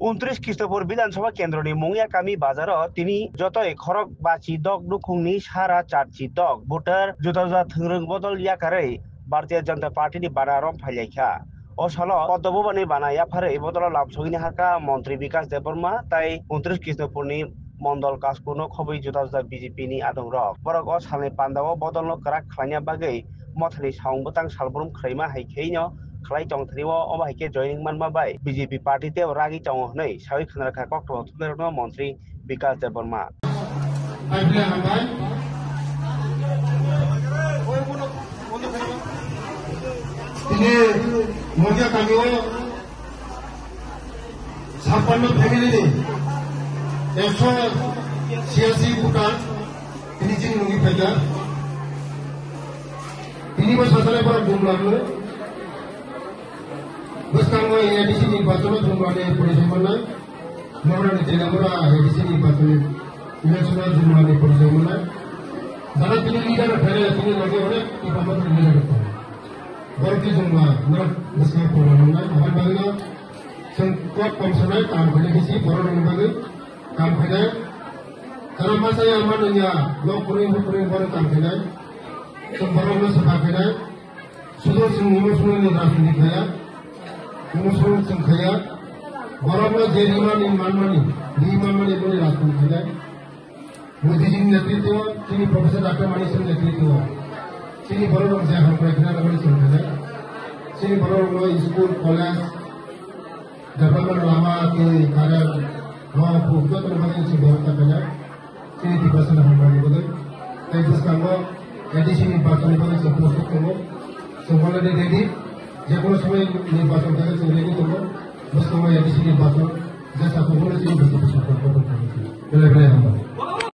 उनत्रिस ख्रीष्टपुर विधानसभा केन्द्रनि मुंगिया कामी बाजार तिनी जतय खरक बाची दग दुखुंगनि सारा चारची दग भोटार जुदा थोंरों बदल याकारै भारतीय जनता पार्टी नि बाना रम फाइलाइखा असल पद्मभवनी बाना याफारै बदल लामसगिनि हाका मंत्री विकास देबबर्मा ताई 29 ख्रीष्टपुरनि मंडल कासकुनो खबै जुदा बीजेपी नि आदम रक बरक असालनि पान्दाव बदल करा खलाइना बागै मथनि साउंबतां सालब्रुम खैमा हाइखैनो खलाइ टंथ्रिव अबाइके जॉइनिंग मानमा बाय बीजेपी पार्टी ते रागी टंग हनै सावि खनरखा कक्टो मंत्री विकास Debbarma ini mungkin kami sampai family ini, ekso siasi bukan ini jadi mungkin saja. Ini masalah pada jumlahnya, bersama yang di sini patut jumlahnya perjalanan, orang di dalam orang di sini patut ini semua jumlahnya perjalanan. Dalam ini lidah ada ini lagi orang di bawah ini lagi. Berarti jumlah nak besar perlawanan, akan bagaimana sengkok komsonai काम करने की सी परलोक बगे काम करने, karena masa yang mananya लोग pouring बार काम करने, sembarang lo sebab करने, sudah semua ni rasul kaya, semua kaya, orang lo jadi mana ni boleh rasul kaya, Modi ji नेतृत्व, sini Profesor Dr. Manish नेतृत्व, sini परलोक से हम प्रयत्न करने चलते हैं, sini परलोक lo school, college Development lama ke karya law bukan terbatas si bahasa banyak, sini di bahasa nama bani betul. Tapi sekarang jadi sini bahasa ni betul seperti itu, semua ada jadi. Jika semua ni bahasa kita sendiri itu, semua yang di sini bahasa, jasa semua sini betul betul betul. Boleh nama.